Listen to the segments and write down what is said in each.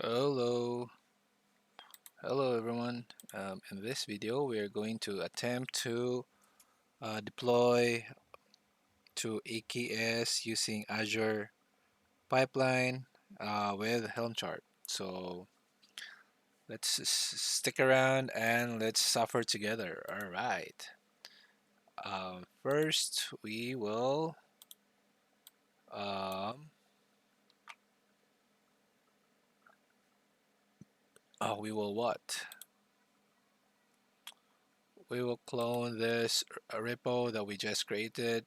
Hello, hello everyone. In this video, we are going to attempt to deploy to EKS using Azure Pipeline with Helm chart. So let's stick around and let's suffer together. All right. First, um, we will what? We will clone this repo that we just created,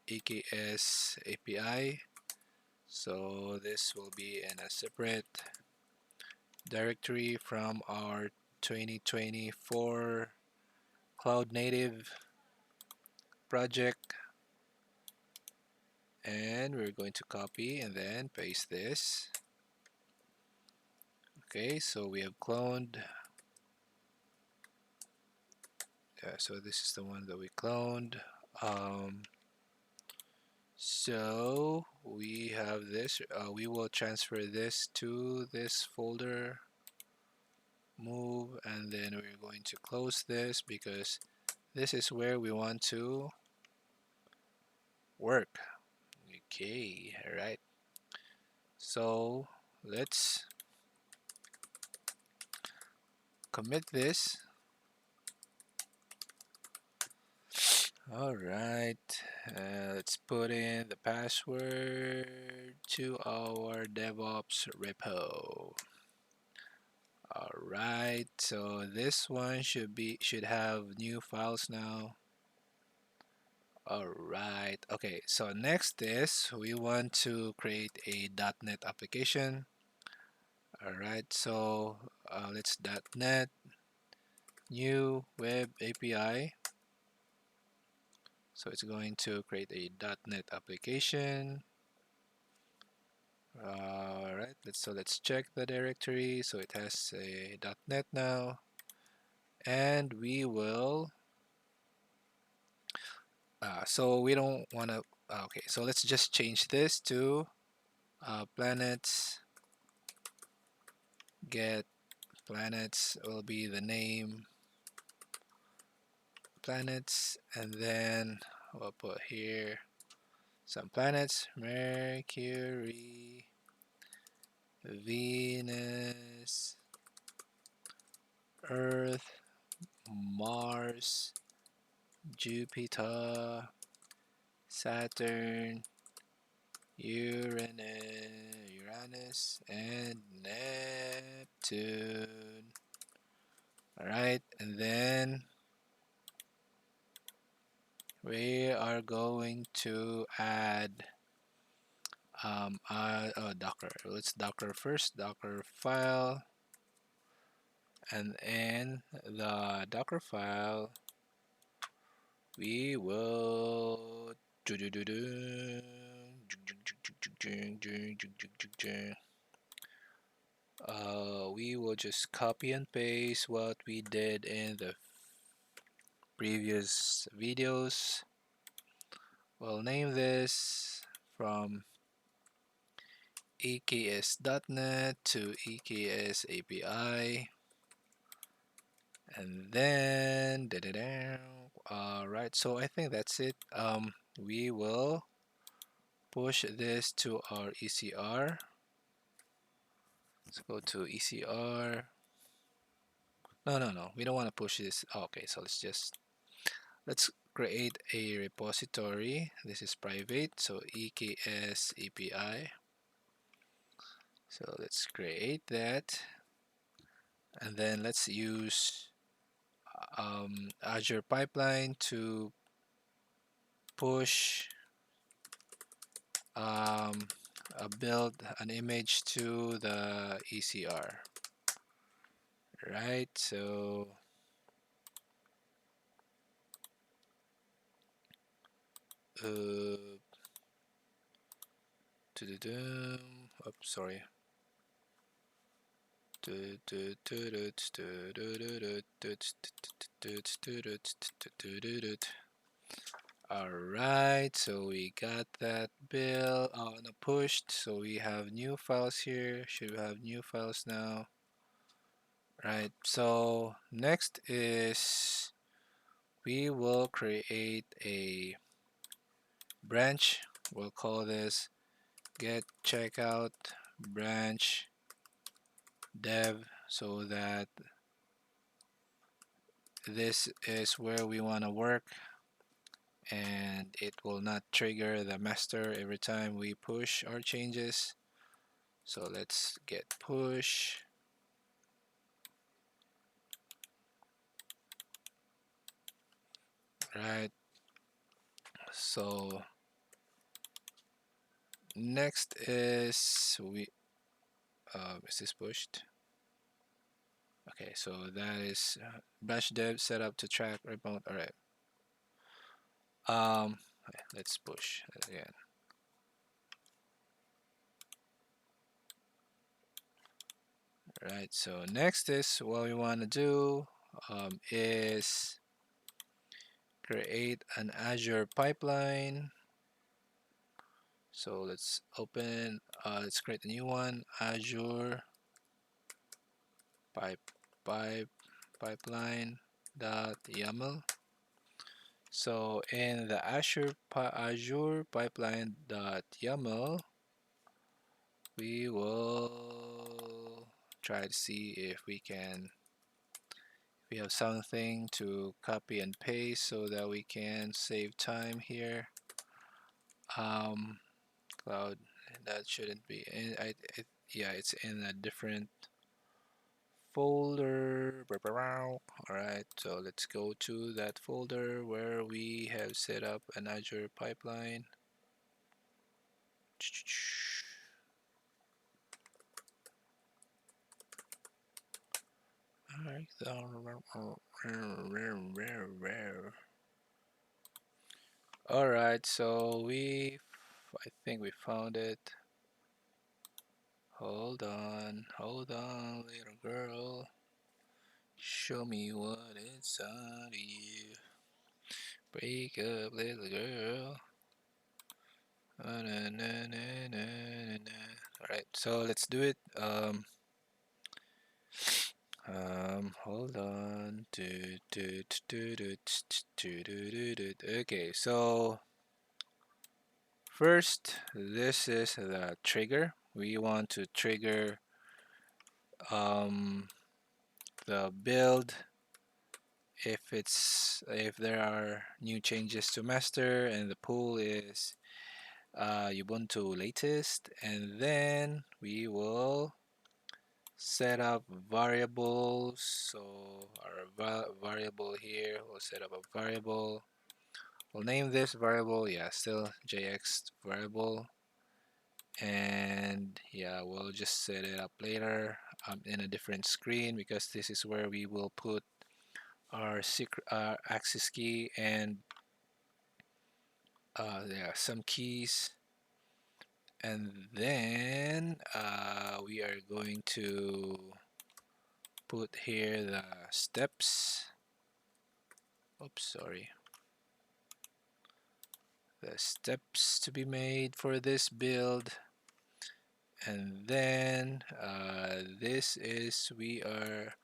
EKS API. So this will be in a separate directory from our 2024 Cloud Native project, and we're going to copy and then paste this. Okay, so we have cloned. So this is the one that we cloned. So we have this. We will transfer this to this folder, move, and then we're going to close this because this is where we want to work. Okay, all right. So let's commit this. All right, let's put in the password to our DevOps repo. All right, so this one should have new files now. All right, okay, so next is we want to create a .NET application. All right, so let's .NET new web API. So it's going to create a .NET application. All right, let's check the directory. So it has a .NET now, and we will. So we don't want to. Okay, so let's just change this to planets. Get planets will be the name planets, and then we'll put here some planets: Mercury, Venus, Earth, Mars, Jupiter, Saturn, Uranus, and Neptune. Alright, and then we are going to add Docker. Let's Docker first, Docker file, and in the Docker file, we will we will just copy and paste what we did in the previous videos. We'll name this from EKS.NET to EKS API, and then alright, so I think that's it. We will push this to our ECR. Let's go to ECR. No, we don't want to push this. Okay, so let's create a repository. This is private, so EKS API. So let's create that, and then let's use Azure Pipeline to push build an image to the ECR. Right, so oops, sorry. Alright, so we got that bill no, pushed. So we have new files here. Should have new files now. Right, so next is we will create a branch. We'll call this get checkout branch dev, so that this is where we want to work, and it will not trigger the master every time we push our changes. So let's get push. Right, so next is this pushed? Okay, so that is branch dev set up to track remote. All right, okay, let's push again. Right, so next is what we want to do is create an Azure pipeline. So let's create a new one, Azure pipeline dot YAML. So in the Azure pipeline dot YAML, we will try to see if we have something to copy and paste so that we can save time here. Cloud, that shouldn't be in. Yeah, it's in a different folder. Alright, so let's go to that folder where we have set up an Azure pipeline. Alright, so I think we found it. Hold on, little girl. Show me what inside of you. Break up, little girl. Alright, so let's do it. Hold on. Okay, so first, this is the trigger. We want to trigger the build if there are new changes to master, and the pool is Ubuntu latest, and then we will set up variables. So our variable here, we'll set up a variable. We'll name this variable, yeah, still JX variable, and yeah, we'll just set it up later in a different screen, because this is where we will put our secret access key, and there are some keys, and then we are going to put here the steps. Oops, sorry. The steps to be made for this build, and then this is where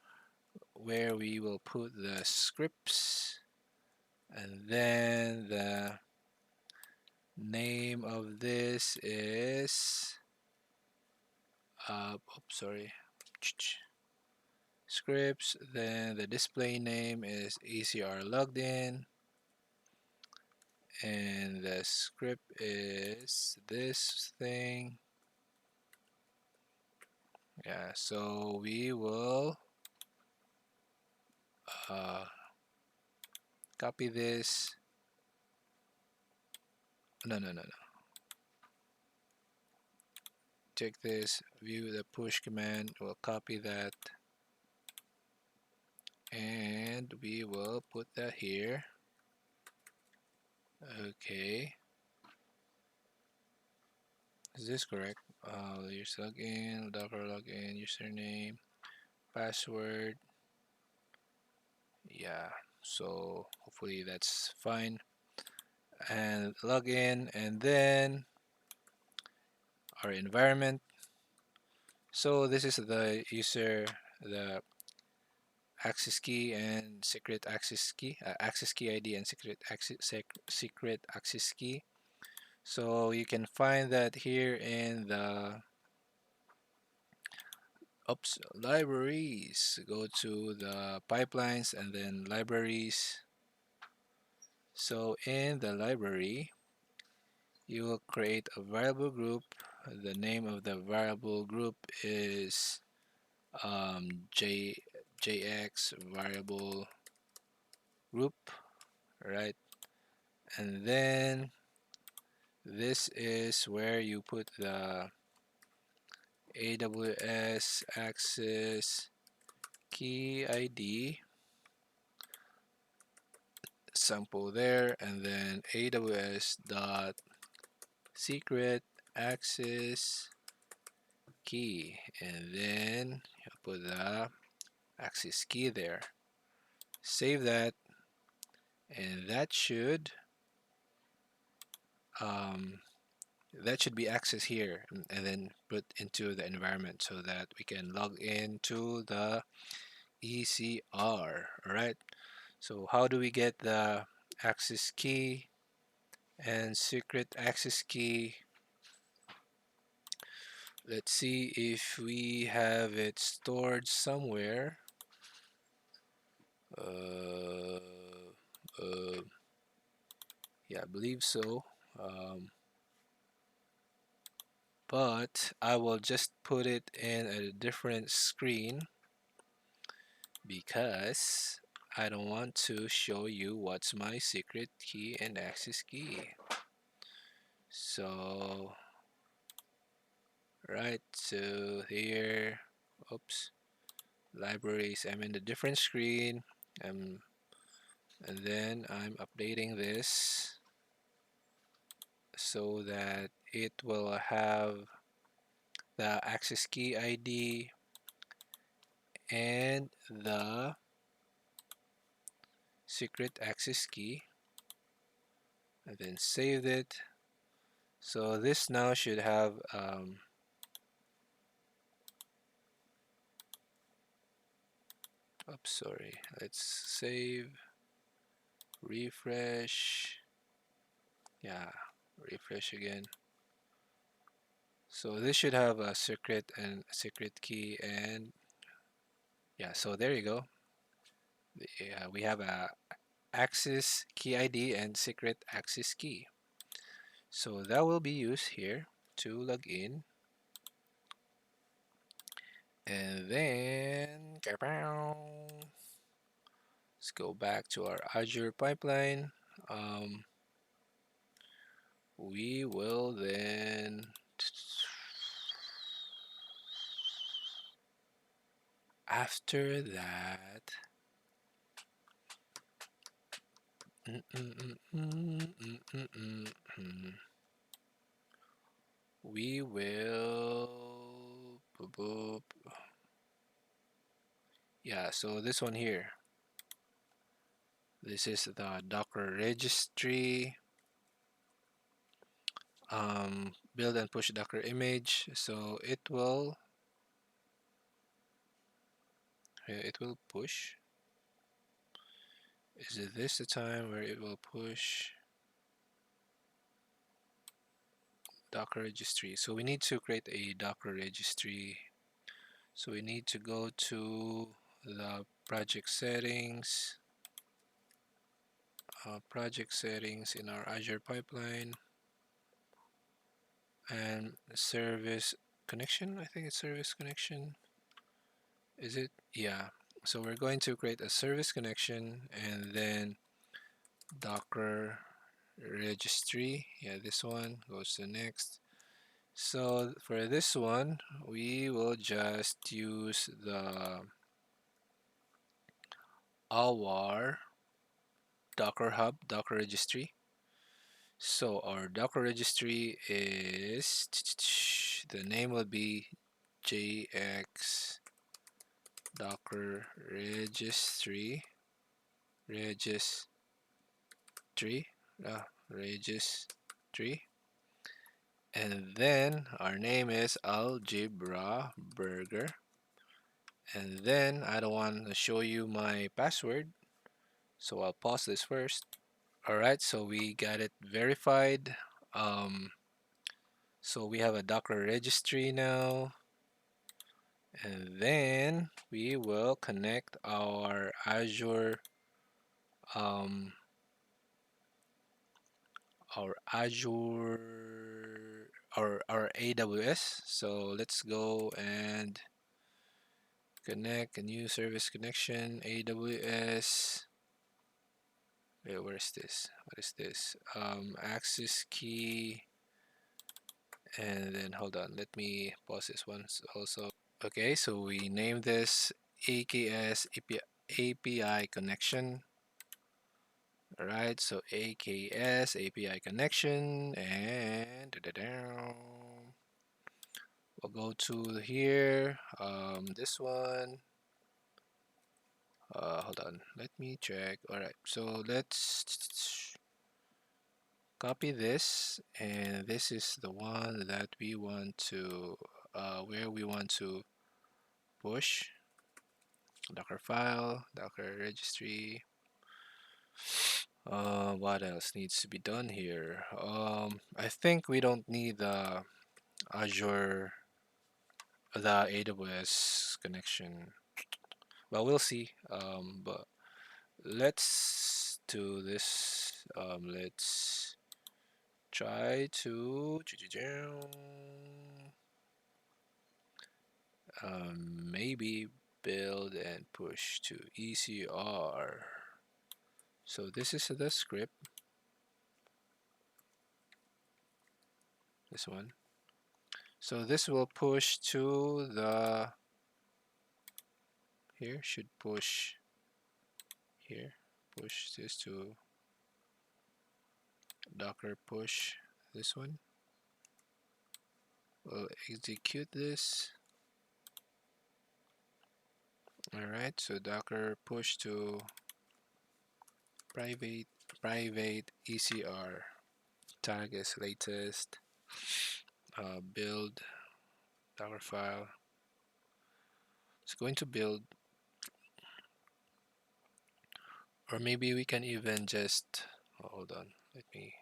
we will put the scripts, and then the name of this is oops, sorry, scripts. Then the display name is ECR logged in, and the script is this thing. Yeah, so we will copy this. No. Check this, view the push command. We'll copy that, and we will put that here. Okay. Is this correct? Use login, docker login, username, password. Yeah, so hopefully that's fine. and log in, and then our environment. So this is the user, the access key and secret access key, access key ID and secret access key. So you can find that here in the libraries. Go to the pipelines and then libraries. So in the library, you will create a variable group. The name of the variable group is JX variable group, right? And then this is where you put the AWS access key ID sample there, and then AWS dot secret access key, and then you put the access key there. Save that, and um, that should be access here, and then put into the environment so that we can log into the ECR. All right. So how do we get the access key and secret access key? Let's see if we have it stored somewhere. Uh, uh, yeah, I believe so. Um, but I will just put it in a different screen because I don't want to show you what's my secret key and access key. So, right, so here, oops, libraries, I'm in a different screen, and then I'm updating this so that it will have the access key ID and the secret access key, and then save it. So this now should have oops, sorry, let's save, refresh, yeah, refresh again. So this should have a secret and secret key, and yeah, so there you go. Yeah, we have a access key ID and secret access key. So that will be used here to log in. And then let's go back to our Azure pipeline. We will then after that we will yeah, so this one here, this is the Docker registry, build and push Docker image. So it will push. Is it this the time where it will push Docker registry? So we need to create a Docker registry. So we need to go to the project settings in our Azure pipeline, and service connection. I think it's service connection. Is it? Yeah. So we're going to create a service connection, and then Docker registry. Yeah, this one goes to next. So for this one, we will just use our Docker Hub, Docker registry. So our Docker registry is, the name will be JX Docker registry. registry, and then our name is algebra burger, and then I don't want to show you my password, so I'll pause this first. Alright, so we got it verified. So we have a Docker registry now, and then we will connect um, Azure, our AWS. So let's go and connect a new service connection, AWS. Wait, where is this? What is this? Access key, and then hold on. Let me pause this once also. Okay, so we name this EKS API connection. Alright, so EKS API connection, and we'll go to here. This one. Hold on. Let me check. Alright, so let's copy this, and this is the one that we want to, where we want to push. Docker file, Docker registry. What else needs to be done here? I think we don't need Azure, the AWS connection. Well, we'll see. But let's do this. Let's try to maybe build and push to ECR. So this is the script. This one. So this will push to the here should push here. Push this to Docker push this one. We'll execute this. Alright, so Docker push to private ECR. Tag is latest. Build Docker file. It's going to build, or maybe we can even just hold on. Let me.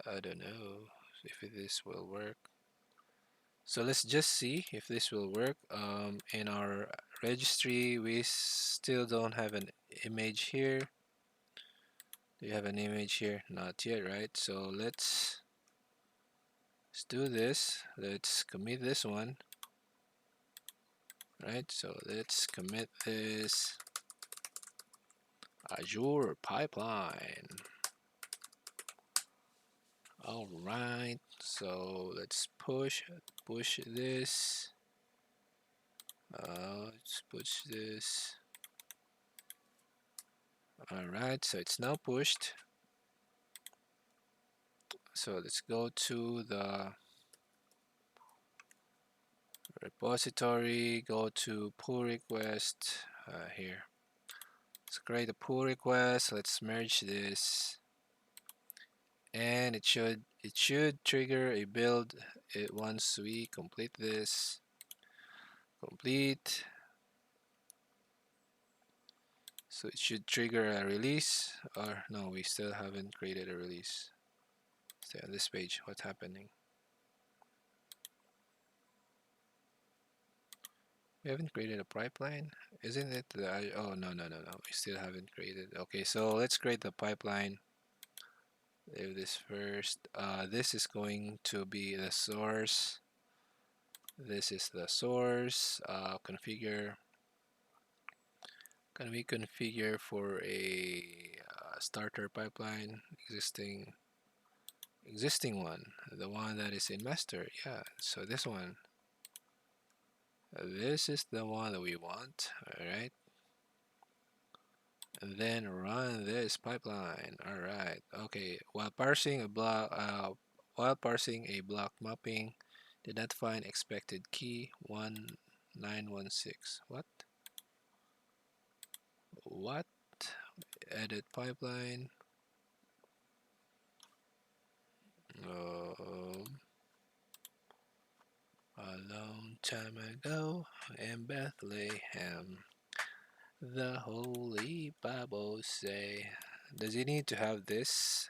I don't know if this will work. So let's just see if this will work. In our registry, we still don't have an image here. Do you have an image here? Not yet, right? So let's do this. Let's commit this one. Right, so let's commit this Azure Pipeline. All right, so let's push this. Let's push this. All right, so it's now pushed. So let's go to the repository, go to pull request here. Let's create a pull request. Let's merge this, and it should trigger a build once we complete this. Complete. So it should trigger a release, or no, we still haven't created a release. Stay on this page. What's happening? We haven't created a pipeline, isn't it? Oh, no, we still haven't created. Okay, so let's create the pipeline. Leave this first. This is going to be the source. This is the source. Configure. Can we configure for a starter pipeline? Existing one, the one that is in master. Yeah, so this one. This is the one that we want. All right. And then run this pipeline. All right. Okay. While parsing a block mapping, did not find expected key 1916. What? What? Edit pipeline. A long time ago in Bethlehem, the Holy Bible say. Does he need to have this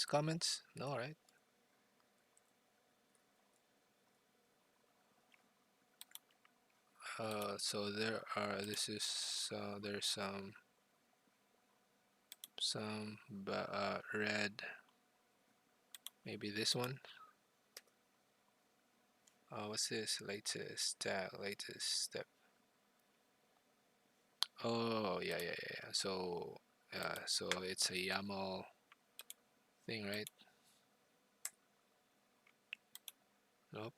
comments? No, right? So there are. This is there's red. Maybe this one. What's this? Latest step. Oh yeah. So it's a YAML thing, right? Nope.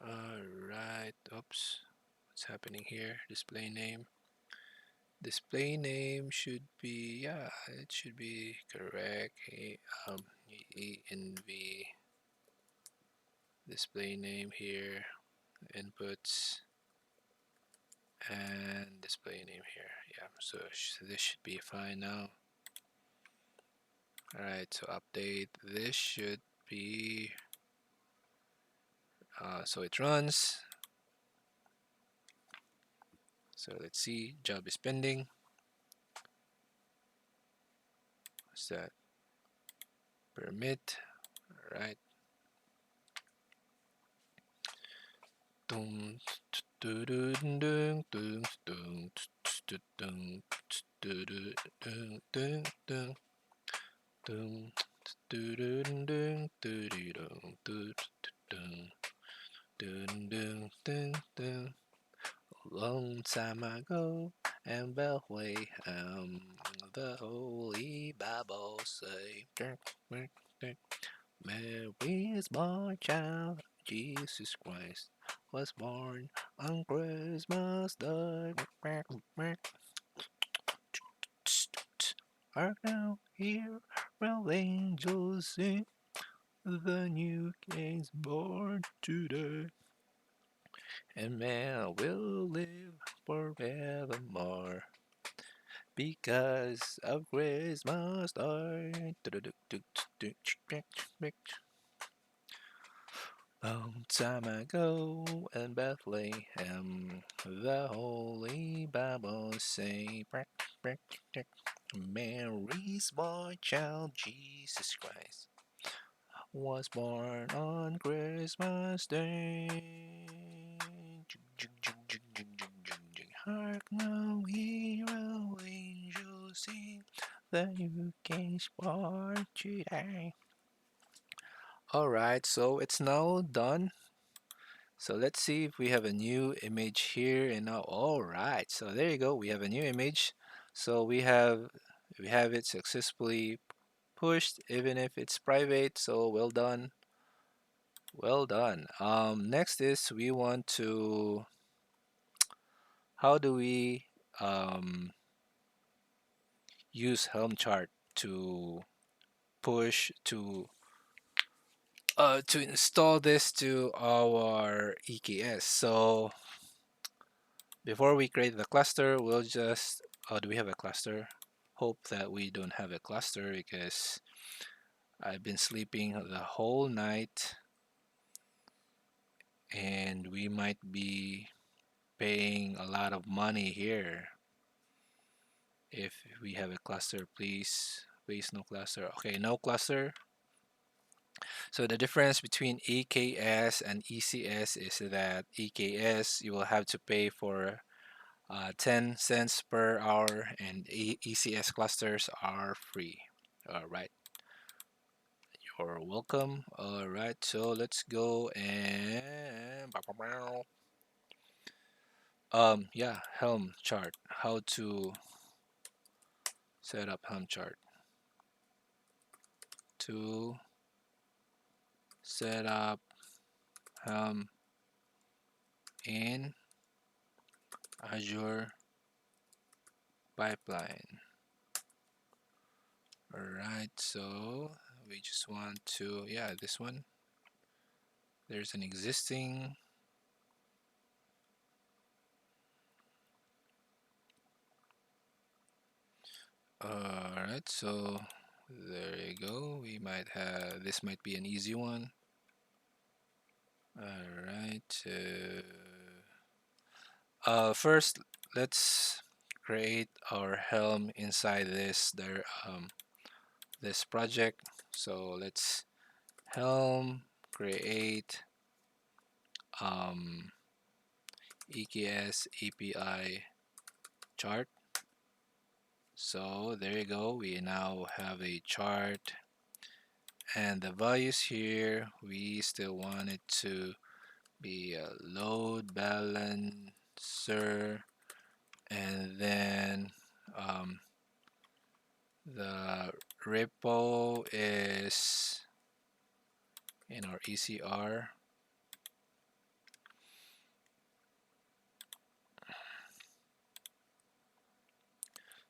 Alright. Oops. What's happening here? Display name. Display name should be, yeah, it should be correct. env display name here, inputs, and display name here. Yeah, so this should be fine now. Alright, so update. This should be, so it runs. So let's see, job is pending. What's that? Permit. Alright. Dum, dum, dum, dum, dum, dum, dum, dum, dum, dum, dum, dum, dum, dum, dum, dum. Long time ago, and Bethlehem, the Holy Bible say, Mary's born child, Jesus Christ, was born on Christmas Day. Art now here, while angels sing, the new King's born today, and man will live forevermore. Because of Christmas Day. Long time ago in Bethlehem, the Holy Bible say, Mary's boy child, Jesus Christ, was born on Christmas Day. Hark now, hear how angels sing, the new King's born today. Alright, so it's now done. So let's see if we have a new image here and now. Alright, so there you go. We have a new image. So we have it successfully pushed, even if it's private. So well done. Well done. Next is we want to, how do we use Helm chart to push to install this to our EKS. So before we create the cluster, we'll just, do we have a cluster? Hope that we don't have a cluster because I've been sleeping the whole night and we might be paying a lot of money here. If we have a cluster, please no cluster. Okay, no cluster. So the difference between EKS and ECS is that EKS you will have to pay for 10 cents per hour, and ECS clusters are free. All right, you're welcome. All right, so let's go and yeah, Helm chart. How to set up Helm chart. To set up Helm in Azure Pipeline. Alright, so we just want to, yeah, this one. There's an existing. Alright, so there you go. We might have, this might be an easy one. Alright. First, let's create our Helm inside this project. So let's Helm create EKS API chart. So there you go. We now have a chart, and the values here, we still want it to be a load balancer, and then the repo is in our ECR.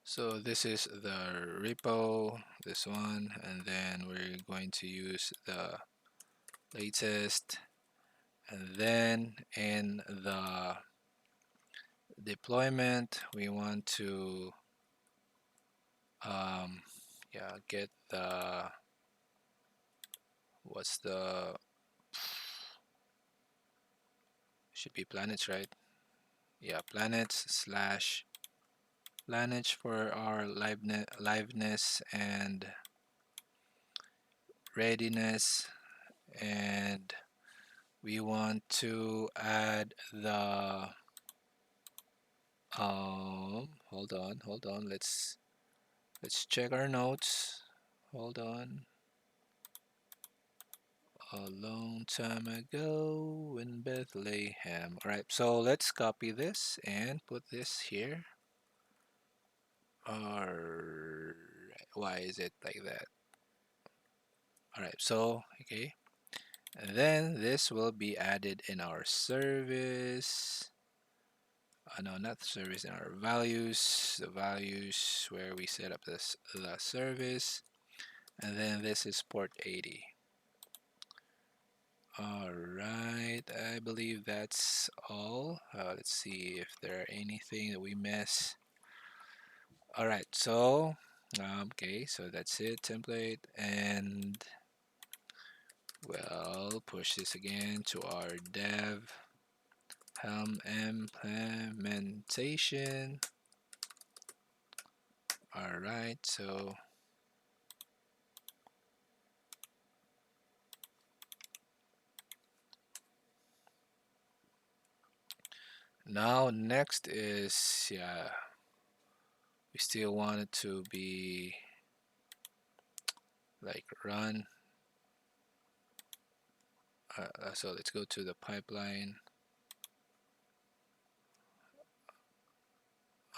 So this is the repo, this one, and then we're going to use the latest, and then in the deployment we want to yeah, get the, what's the, should be planets, right? Yeah, planets slash planets for our liveness and readiness, and we want to add the hold on, let's check our notes. Hold on. A long time ago in Bethlehem. Alright, so let's copy this and put this here. Alright, why is it like that? Alright, so okay, and then this will be added in our service. No, not service, in our values, the values where we set up the service, and then this is port 80. Alright, I believe that's all. Let's see if there are anything that we miss. Alright, so okay, so that's it, template, and we'll push this again to our dev Helm implementation. Alright, so now next is, yeah, we still want it to be like run. So let's go to the pipeline.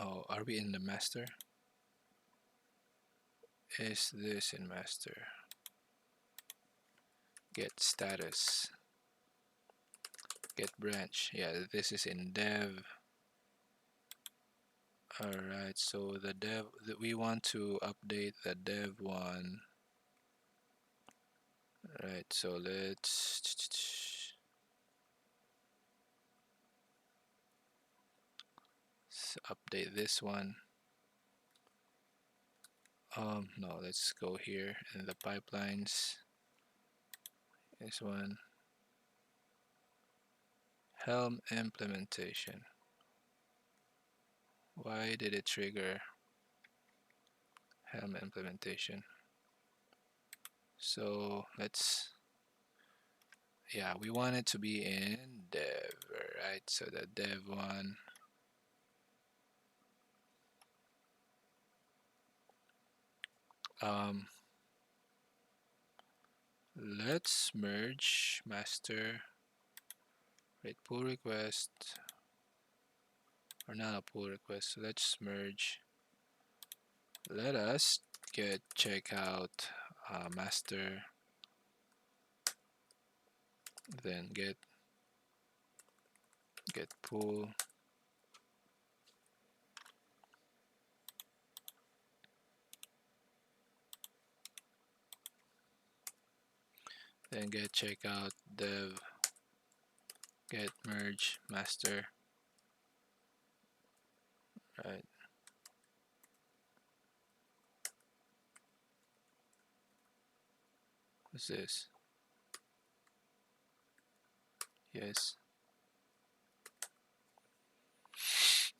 Oh, are we in the master? Is this in master? Get status. Get branch. Yeah, this is in dev. Alright, so the dev, we want to update the dev one. Right, so let's update this one. No, let's go here in the pipelines. This one, Helm implementation. Why did it trigger Helm implementation? So let's, yeah, we want it to be in dev, right? So the dev one. Let's merge master, right? Pull request, or not a pull request. So let's merge. Let us check out master, then get get pool, then get checkout dev, get merge master, right? What's this? Yes.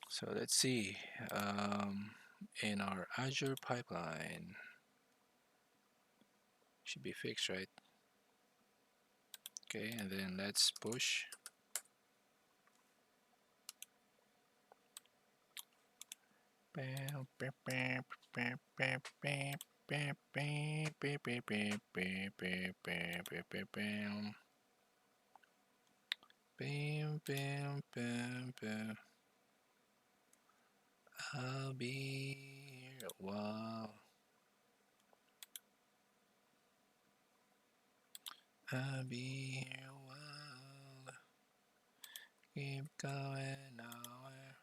So let's see. In our Azure pipeline, should be fixed, right? Okay, and then let's push. I'll be here a while. I'll be here a while. Keep going nowhere.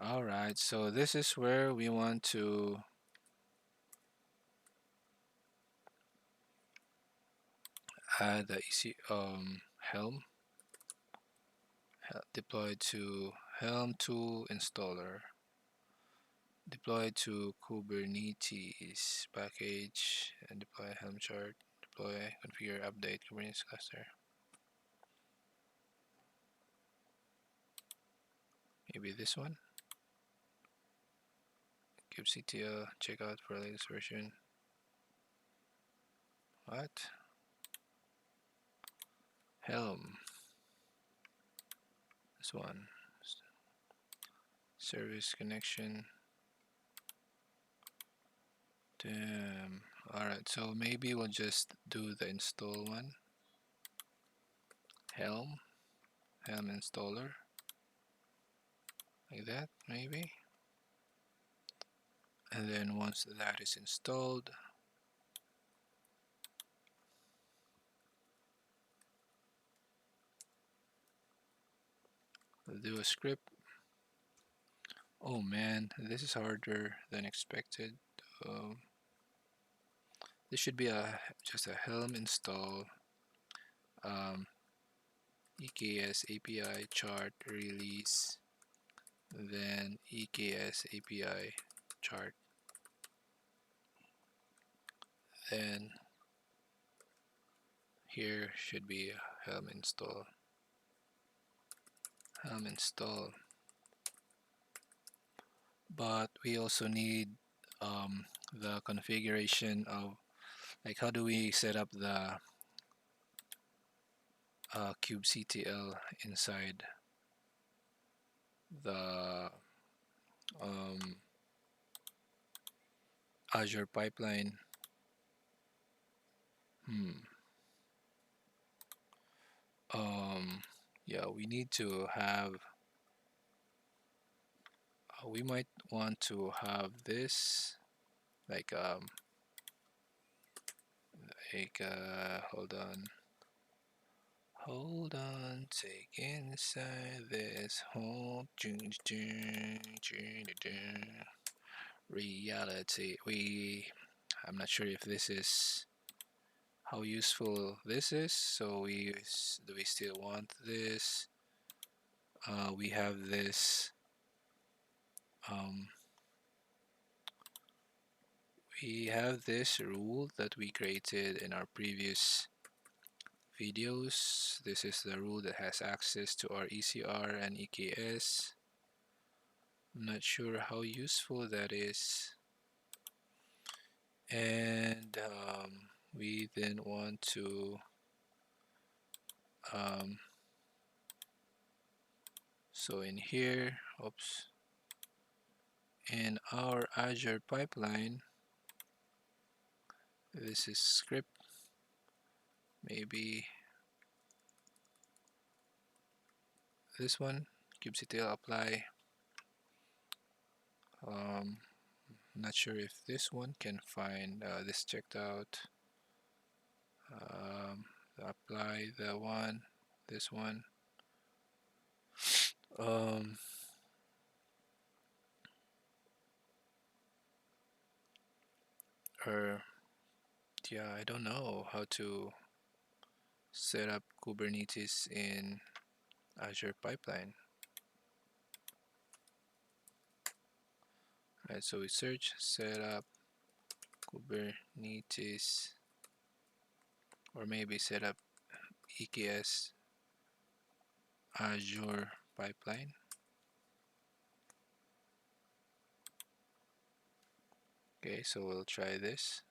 Alright, so this is where we want to add the Helm deploy to Helm tool installer. Deploy to Kubernetes package and deploy Helm chart. Deploy, configure, update Kubernetes cluster. Maybe this one. kubectl, check out for latest version. What? Helm. This one. Service connection. Damn. Alright, so maybe we'll just do the install one. Helm installer. Like that, maybe. And then once that is installed, we'll do a script. Oh man, this is harder than expected. This should be just a Helm install EKS API chart release, then EKS API chart, then here should be a Helm install. But we also need the configuration of, like, how do we set up the kubectl inside the Azure pipeline. Yeah, we need to have, we might want to have this, like hold on, take inside this whole reality. I'm not sure if this is how useful this is, so do we still want this? We have this rule that we created in our previous videos. This is the rule that has access to our ECR and EKS. I'm not sure how useful that is. And we then want to so in here, in our Azure pipeline, this is script, maybe this one, kubectl apply. Not sure if this one can find this checked out. Apply the one, this one. Um, or yeah, I don't know how to set up Kubernetes in Azure Pipeline. Right, so we search setup Kubernetes, or maybe set up EKS Azure Pipeline. Okay, so we'll try this.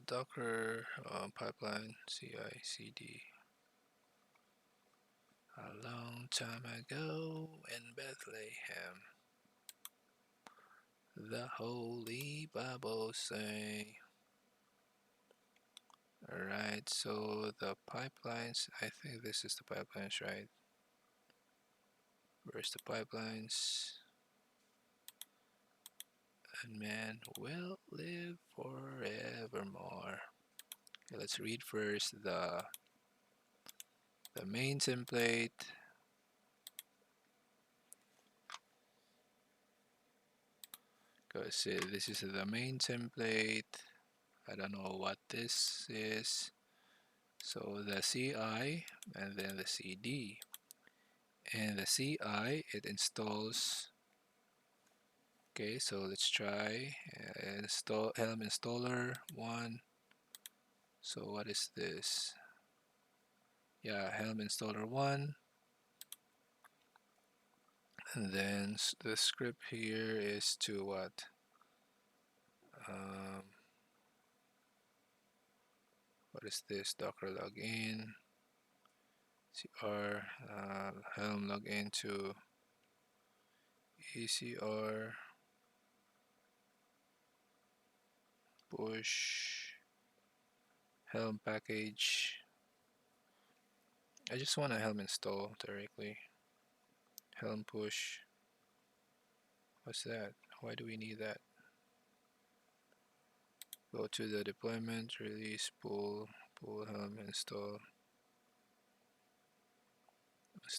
Docker pipeline CI/CD. A long time ago in Bethlehem, the Holy Bible say. Alright, so the pipelines, I think this is the pipelines, right? Where's the pipelines? And man will live forevermore. Okay, let's read first the main template. Because this is the main template. I don't know what this is. So the CI and then the CD. And the CI, it installs. Okay, so let's try install Helm installer 1. So what is this? Yeah, Helm installer 1. And then the script here is to what? Um, what is this? Docker login, ECR, Helm login to ECR, push, Helm package. I just want a Helm install directly. Helm push. What's that? Why do we need that? Go to the deployment, release, pull Helm, install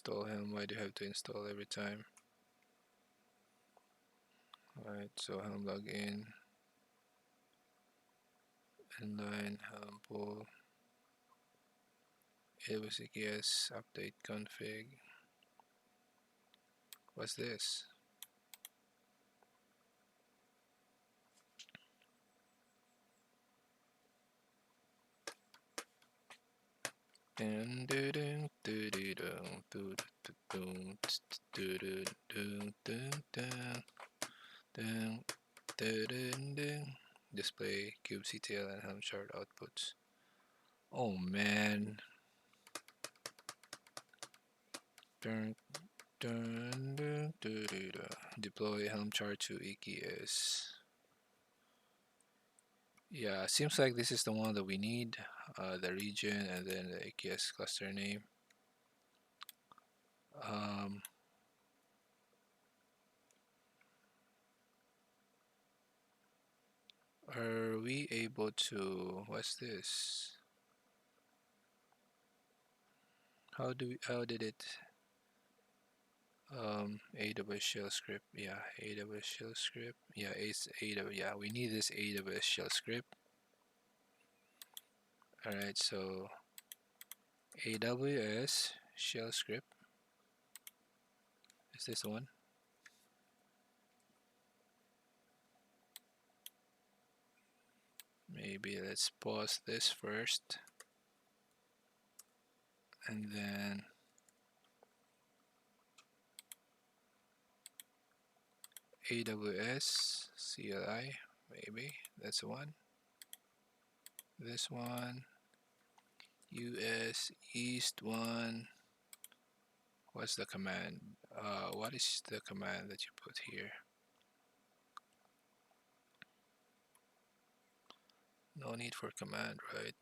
Helm. Why do you have to install every time? Alright, so Helm login, inline, Helm pull, AWS EKS, update config. What's this? Display kubectl and Helm chart outputs. Oh man. Deploy Helm chart to EKS. Yeah, seems like this is the one that we need. The region and then the EKS cluster name. Are we able to, what's this? How did it, AWS shell script, yeah, AWS shell script, yeah, it's AWS, yeah, we need this AWS shell script. Alright, so AWS shell script, is this the one? Maybe let's pause this first, and then AWS CLI, maybe that's the one. This one, US East 1. What's the command? What is the command that you put here? No need for command, right?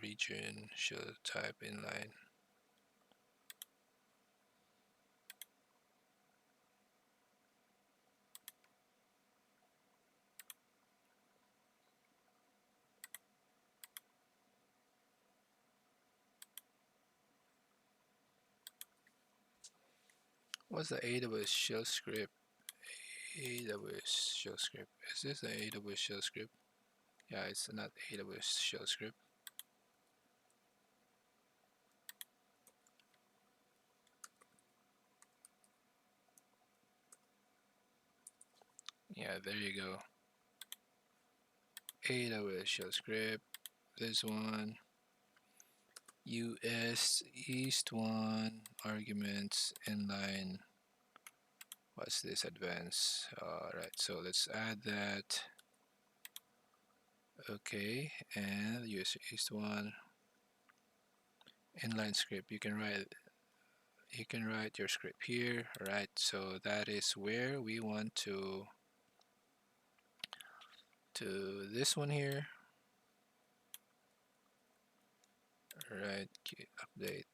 Region, shell type, inline. What's the AWS shell script? AWS shell script. Is this the AWS shell script? Yeah, it's not AWS shell script. Yeah, there you go. AWS shell script. This one. US East 1 arguments inline. What's this advance? Alright, so let's add that. Okay, and US East 1 inline script. You can write your script here. Alright, so that is where we want to this one here. Alright, update.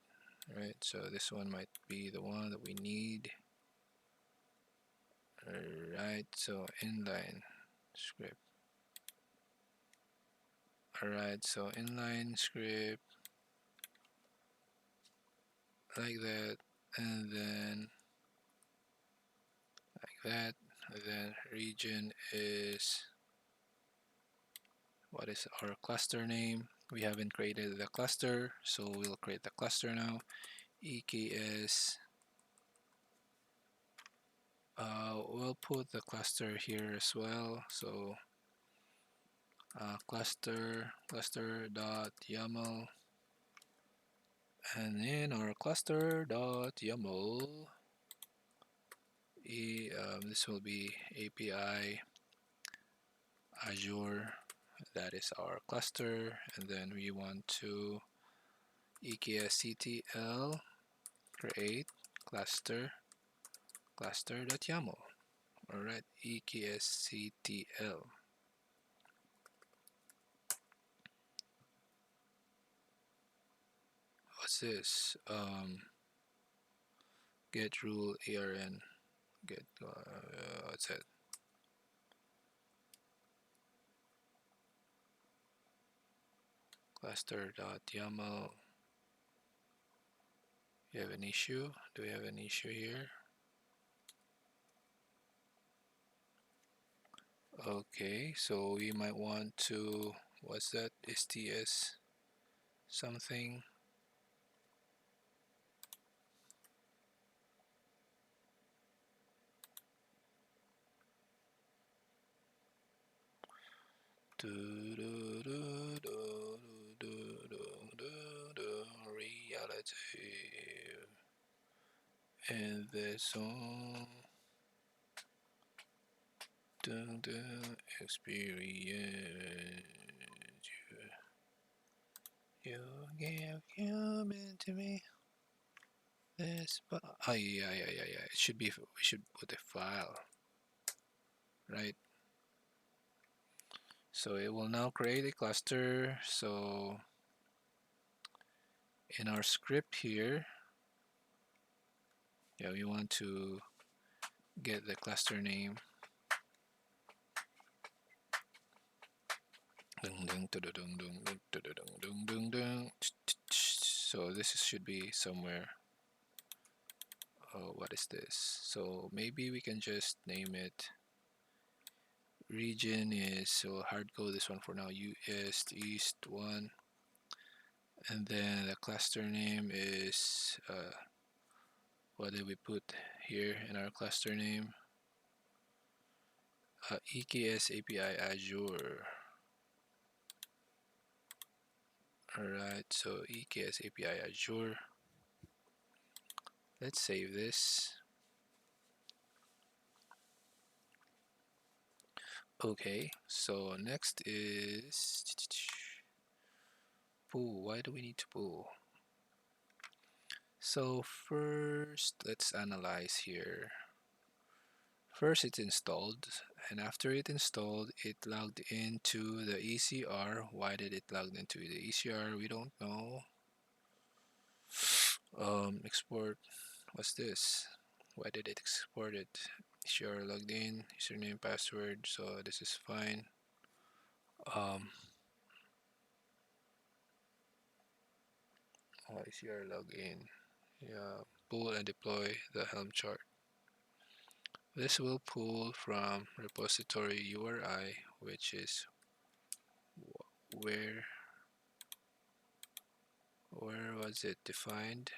Alright, so this one might be the one that we need. Alright, so inline script. Alright, so inline script like that, and then like that, and then region is, what is our cluster name? We haven't created the cluster, so we'll create the cluster now. EKS. We'll put the cluster here as well. So cluster dot YAML, and in our cluster dot YAML, this will be API Azure. That is our cluster, and then we want to EKSCTL create cluster.yaml. Alright, EKSCTL. What's this? Get rule ARN. Get what's that? Cluster.yaml. You have an issue? Do we have an issue here? Okay, so we might want to, what's that? STS something. Reality and the song experience you give human to me this, but oh yeah, it should be, we should put a file, right? So it will now create a cluster. So in our script here, yeah, we want to get the cluster name. So this should be somewhere. Oh, what is this? So maybe we can just name it. Region is, so hard code this one for now, US East 1, and then the cluster name is what did we put here in our cluster name? EKS API Azure. Alright, so EKS API Azure. Let's save this. Okay, so next is pull. Why do we need to pull? So first, let's analyze here. First, it's installed, and after it installed, it logged into the ECR. Why did it log into the ECR? We don't know. Export. What's this? Why did it export it? ECR logged in, username, password. So this is fine. ECR login. Yeah, pull and deploy the Helm chart. This will pull from repository URI, which is where was it defined?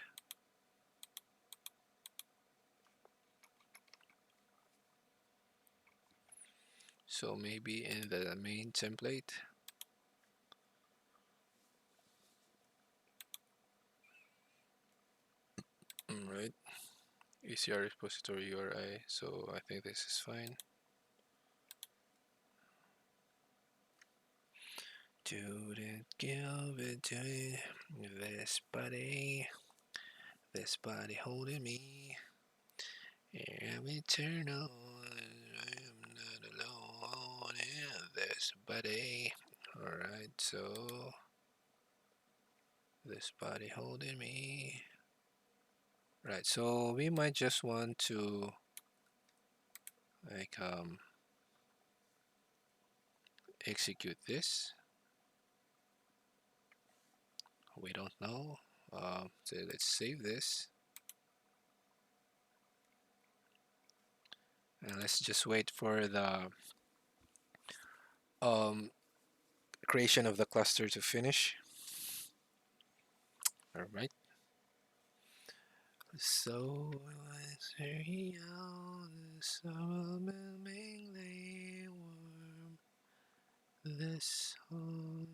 So maybe in the main template. Right, ECR repository URI, so I think this is fine. Didn't give it to this body holding me. I'm eternal, I'm not alone in this body. Alright, so this body holding me. Right, so we might just want to like execute this. We don't know. So let's save this. And let's just wait for the creation of the cluster to finish. All right. So overwhelmingly warm. This whole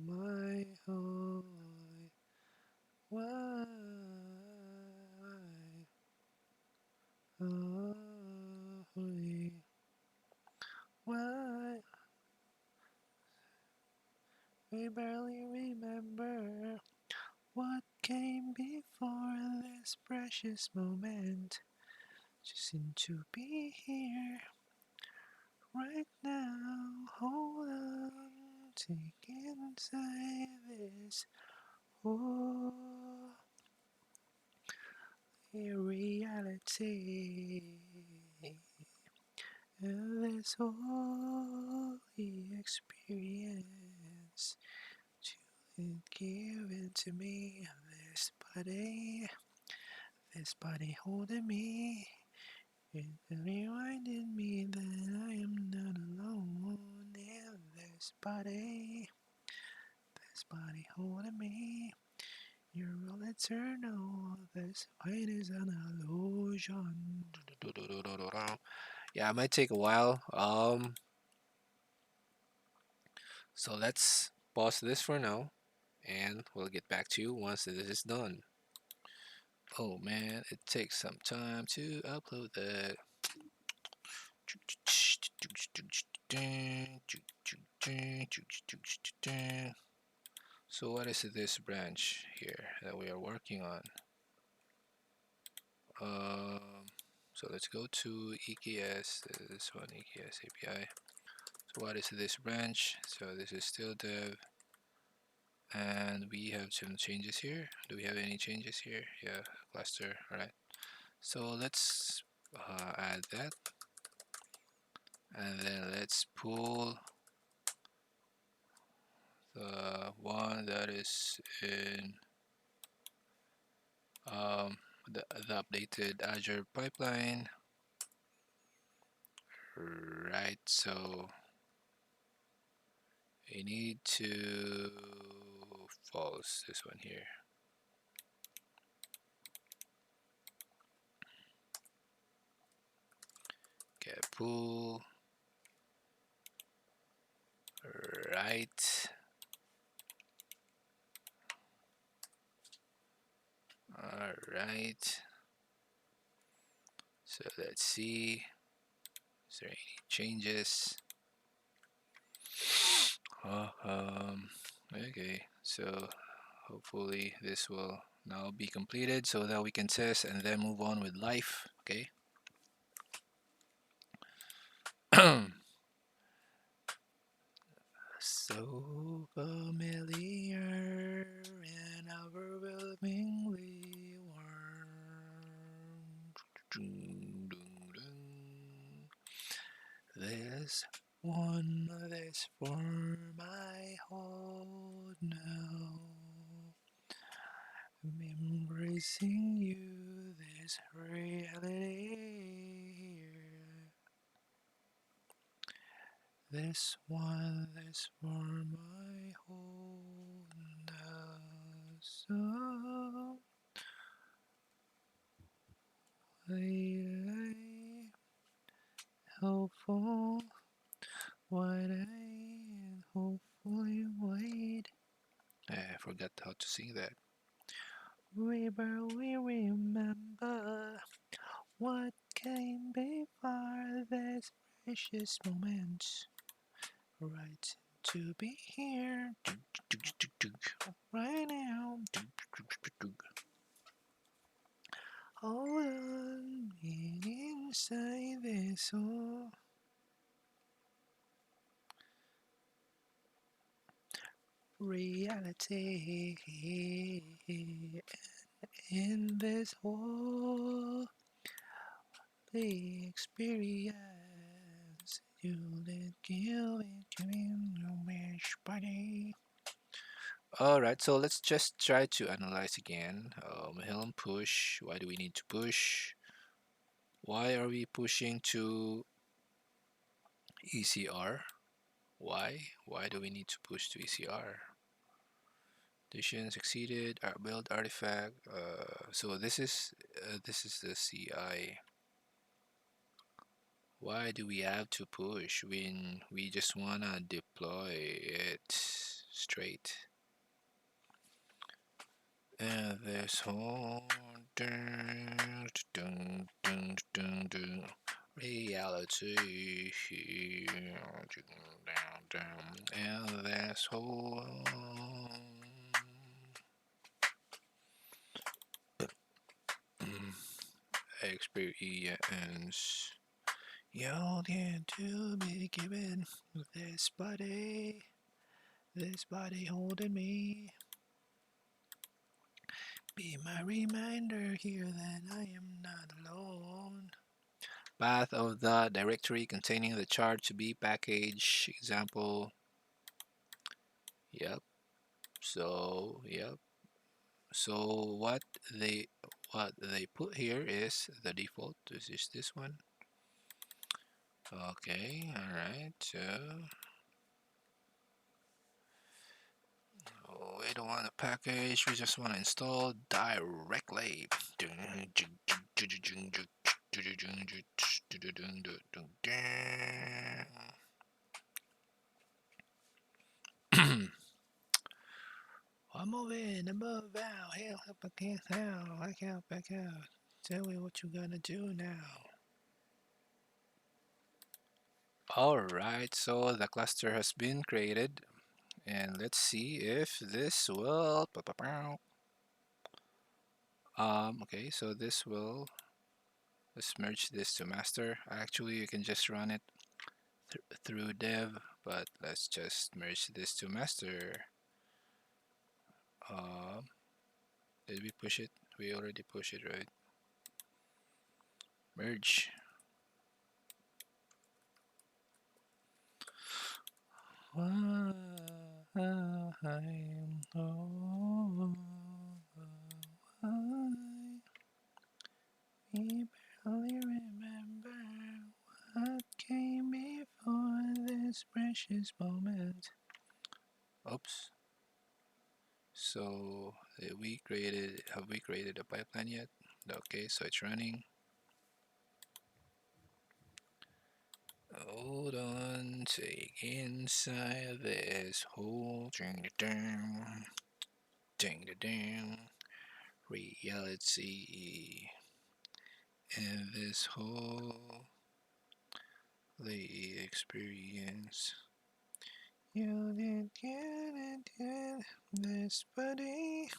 my whole. Why? Oh, why? We barely remember what came before this precious moment. Just seem to be here right now. Hold on, take inside this. Oh, reality. This holy experience. Given to me, this body holding me, it reminded me that I am not alone. In this body holding me, you're all eternal. This fight is an illusion. Yeah, it might take a while. So let's pause this for now, and we'll get back to you once this is done. Oh man, it takes some time to upload that. So what is this branch here that we are working on? So let's go to EKS, this one, EKS API. So what is this branch? So this is still dev, and we have some changes here. Do we have any changes here? Yeah, cluster. All right, so let's add that, and then let's pull the one that is in the updated Azure Pipeline. Right, so we need to false this one here. Get pull right. All right. So let's see. Is there any changes? Okay. So hopefully this will now be completed so that we can test and then move on with life. Okay. So familiar and overwhelmingly warm. There's one this form I hold now. I'm embracing you is reality here. This one is for my home now. So I hopeful, wide eyed, hopefully wait. I forgot how to sing that. We barely remember what came before this precious moment. Right to be here, right now. Hold on, inside this soul. Reality in this whole the experience you did kill it in your wish body. Alright, so let's just try to analyze again. Helm push. Why do we need to push? Why are we pushing to ECR? Why? Why do we need to push to ECR? Addition succeeded. Build artifact. So this is the CI. Why do we have to push when we just wanna deploy it straight? And this whole reality and this whole experience you need to be given this body holding me. Be my reminder here that I am not alone. Path of the directory containing the chart to be package example. Yep. Yep. So they what they put here is the default. This is this one. Okay. All right. We don't want a package. We just want to install directly. I'm moving above out. Hell, help, I can't out. Back out. Tell me what you gonna do now. Alright, so the cluster has been created. And let's see if this will. Okay, so this will. Let's merge this to master. Actually, you can just run it through dev, but let's just merge this to master. Um, did we push it? We already pushed it, right? Merge. We barely remember what came before this precious moment. Oops. So have we created a pipeline yet? Okay, so it's running. Hold on, take inside this whole ding the ding reality and this whole the experience. You did get it, this body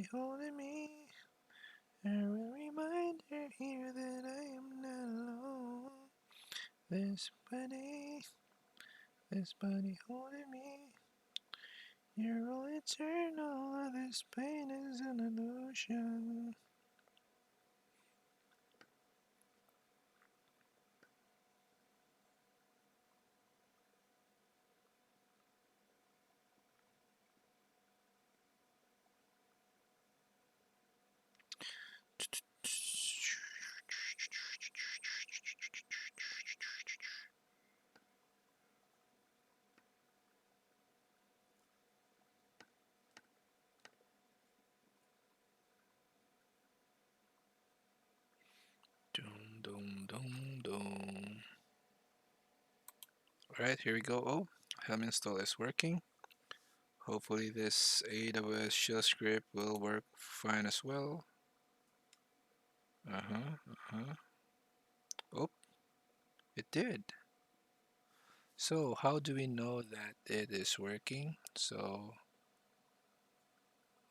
holding me. A reminder here that I am not alone. This body holding me. You're all eternal, this pain is an illusion. Boom. Alright, here we go. Oh, Helm install is working. Hopefully this AWS shell script will work fine as well. Oh, it did. So how do we know that it is working? So,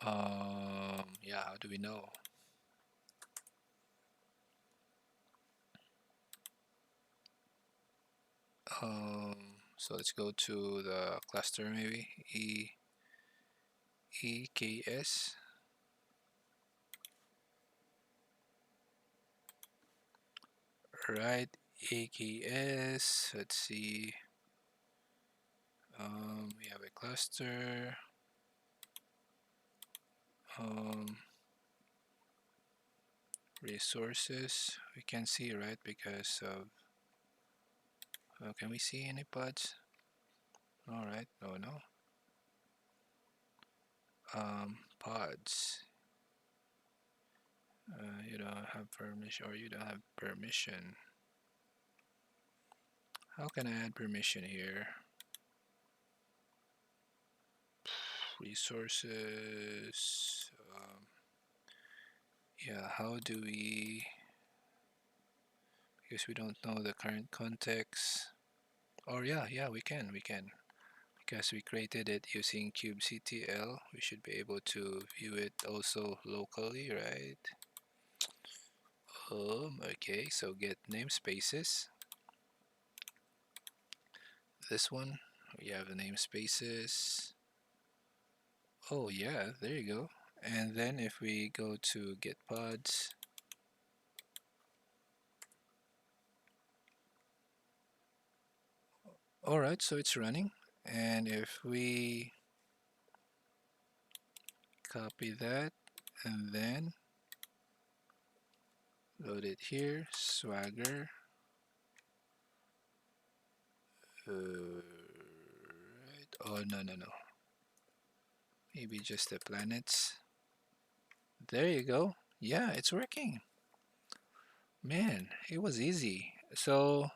yeah, how do we know? So let's go to the cluster maybe, EKS. Right, EKS. Let's see. We have a cluster. Um, Resources. We can see, right? Because of. Can we see any pods? All right. Oh no. Pods. You don't have permission, or you don't have permission. How can I add permission here? Resources. Yeah, how do we? Because we don't know the current context. Or yeah, we can. Because we created it using kubectl, we should be able to view it also locally, right? Okay, so get namespaces. This one, we have the namespaces. Oh yeah, there you go. And then if we go to get pods, all right, so it's running. And if we copy that and then load it here, Swagger. Right. Oh no. Maybe just the planets. There you go. Yeah, it's working. Man, it was easy. So,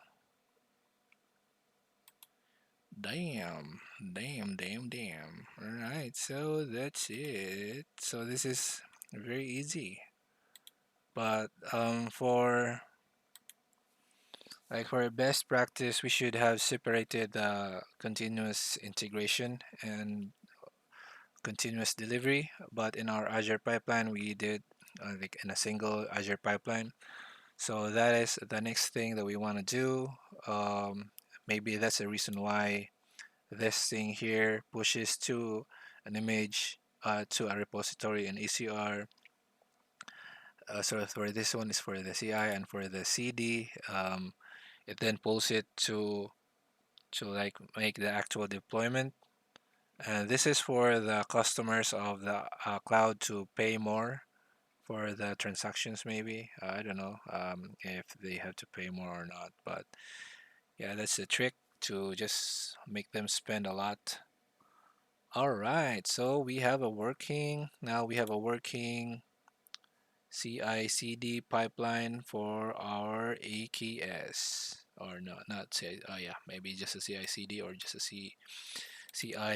damn. Alright, so that's it. So this is very easy. But for best practice, we should have separated continuous integration and continuous delivery. But in our Azure pipeline, we did like in a single Azure pipeline. So that is the next thing that we want to do. Maybe that's the reason why this thing here pushes to an image to a repository in ECR. So for this one is for the CI, and for the CD, it then pulls it to like make the actual deployment. And this is for the customers of the cloud to pay more for the transactions maybe. I don't know if they have to pay more or not, but yeah, that's the trick, to just make them spend a lot. All right, so now we have a working CI/CD pipeline for our EKS. Or no, not say, oh yeah, maybe just a CI/CD or just a CI,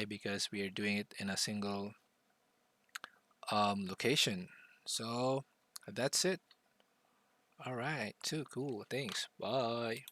because we are doing it in a single location. So that's it. All right, too cool. Thanks. Bye.